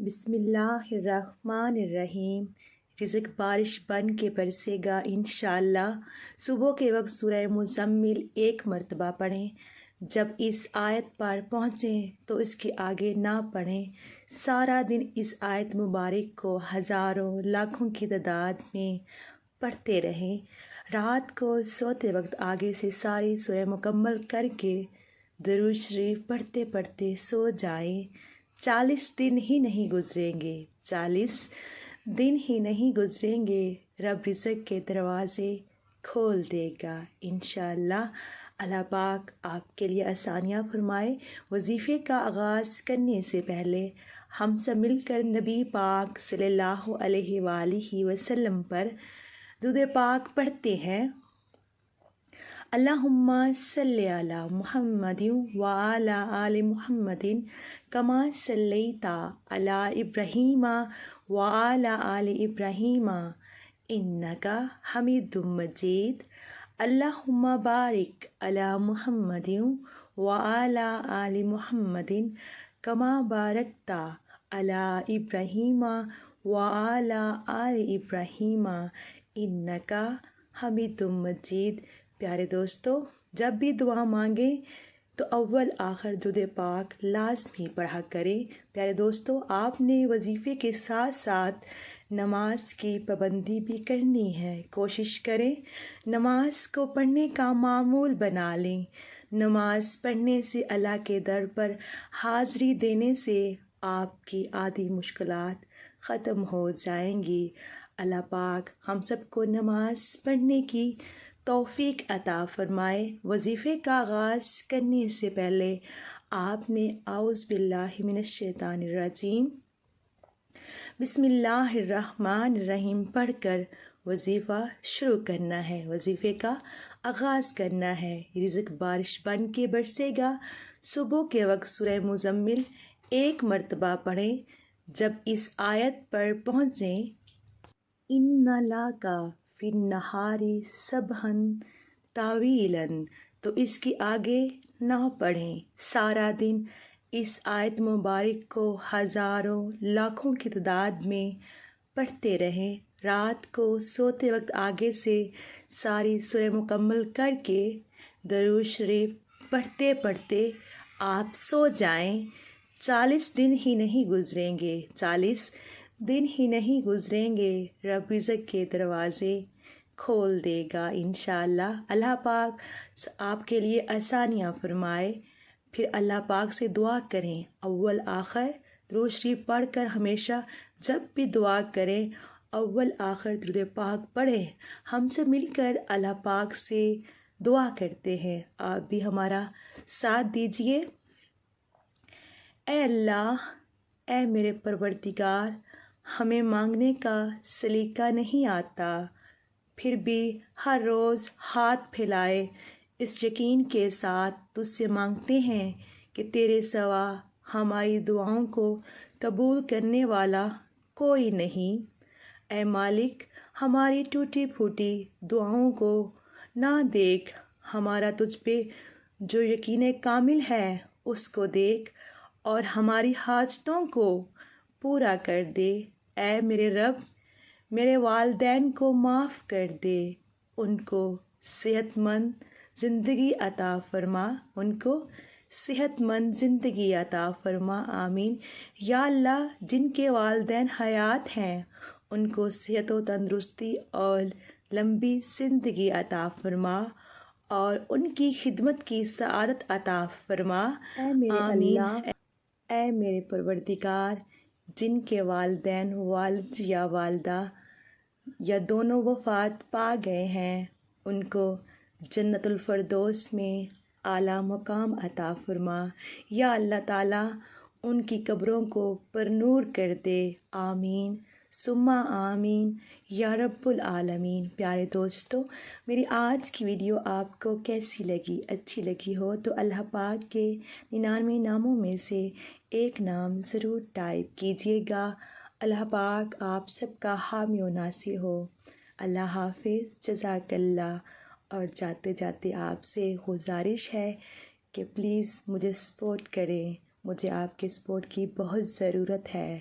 بسم اللہ الرحمن الرحیم۔ رزق بارش بن کے برسے گا انشاءاللہ۔ صبح کے وقت سورہ مزمل ایک مرتبہ پڑھیں۔ جب اس آیت پر پہنچیں تو اس کے آگے نہ پڑھیں۔ سارا دن اس آیت مبارک کو ہزاروں لاکھوں کی تعداد میں پڑھتے رہیں۔ رات کو سوتے وقت آگے سے ساری سورہ مکمل کر کے درود شریف پڑھتے پڑھتے سو جائیں۔ 40 دن ہی نہیں گزریں گے 40 دن ہی نہیں گزریں گے رب رزق کے دروازے کھول دے گا انشاءاللہ۔ اللہ پاک آپ کے لیے آسانیاں فرمائے۔ وظیفے کا آغاز کرنے سے پہلے ہم سب مل کر نبی پاک صلی اللہ علیہ وآلہ وسلم پر درود پاک پڑھتے ہیں۔ اللہم صلی علی محمد وعلی آل محمد کما صلیت علی ابراہیم وعلی آل ابراہیم انک حمید مجید۔ اللہم بارک علی محمد وعلی آل محمد کما بارکت علی ابراہیم وعلی آل ابراہیم انک حمید مجید۔ پیارے دوستو، جب بھی دعا مانگیں تو اول آخر درود پاک لازمی پڑھا کریں۔ پیارے دوستو، آپ نے وظیفے کے ساتھ ساتھ نماز کی پابندی بھی کرنی ہے۔ کوشش کریں نماز کو پڑھنے کا معمول بنا لیں۔ نماز پڑھنے سے اللہ کے در پر حاضری دینے سے آپ کی آدھی مشکلات ختم ہو جائیں گی۔ اللہ پاک ہم سب کو نماز پڑھنے کی توفیق عطا فرمائے۔ وظیفے کا آغاز کرنے سے پہلے آپ نے اعوذ باللہ من الشیطان الرجیم بسم اللہ الرحمن الرحیم پڑھ کر وظیفہ شروع کرنا ہے، وظیفے کا آغاز کرنا ہے۔ رزق بارش بن کے برسے گا۔ صبح کے وقت سورہ مزمل ایک مرتبہ پڑھیں۔ جب اس آیت پر پہنچیں ان لک فی النہار سبحا طویلا تو اس کے آگے نہ پڑھیں۔ سارا دن اس آیت مبارک کو ہزاروں لاکھوں کی تعداد میں پڑھتے رہیں۔ رات کو سوتے وقت آگے سے ساری سورہ مکمل کر کے درود شریف پڑھتے پڑھتے آپ سو جائیں۔ 40 دن ہی نہیں گزریں گے 40 دن ہی نہیں گزریں گے رب رزق کے دروازے کھول دے گا انشاءاللہ۔ اللہ پاک آپ کے لیے آسانیاں فرمائے۔ پھر اللہ پاک سے دعا کریں۔ اول آخر درود شریف پڑھ کر ہمیشہ جب بھی دعا کریں اول آخر درود پاک پڑھیں۔ ہم سب مل کر اللہ پاک سے دعا کرتے ہیں، آپ بھی ہمارا ساتھ دیجیے۔ اے اللہ، اے میرے پروردگار، ہمیں مانگنے کا سلیقہ نہیں آتا، پھر بھی ہر روز ہاتھ پھیلائے اس یقین کے ساتھ تجھ سے مانگتے ہیں کہ تیرے سوا ہماری دعاؤں کو قبول کرنے والا کوئی نہیں۔ اے مالک، ہماری ٹوٹی پھوٹی دعاؤں کو نہ دیکھ، ہمارا تجھ پہ جو یقین کامل ہے اس کو دیکھ اور ہماری حاجتوں کو پورا کر دے۔ اے میرے رب، میرے والدین کو معاف کر دے، ان کو صحت مند زندگی عطا فرما، ان کو صحت مند زندگی عطا فرما، آمین۔ یا اللہ، جن کے والدین حیات ہیں ان کو صحت و تندرستی اور لمبی زندگی عطا فرما اور ان کی خدمت کی سعادت عطا فرما، آمین۔ اے میرے پروردگار، جن کے والدین والد یا والدہ یا دونوں وفات پا گئے ہیں ان کو جنت الفردوس میں اعلیٰ مقام عطا فرما۔ یا اللہ تعالیٰ ان کی قبروں کو پرنور کر دے، آمین ثم آمین یا رب العالمین۔ پیارے دوستو، میری آج کی ویڈیو آپ کو کیسی لگی؟ اچھی لگی ہو تو اللہ پاک کے 99 ناموں میں سے ایک نام ضرور ٹائپ کیجیے گا۔ اللہ پاک آپ سب کا حامی و ناصر ہو۔ اللہ حافظ، جزاک اللہ۔ اور جاتے جاتے آپ سے گزارش ہے کہ پلیز مجھے سپورٹ کریں، مجھے آپ کے سپورٹ کی بہت ضرورت ہے.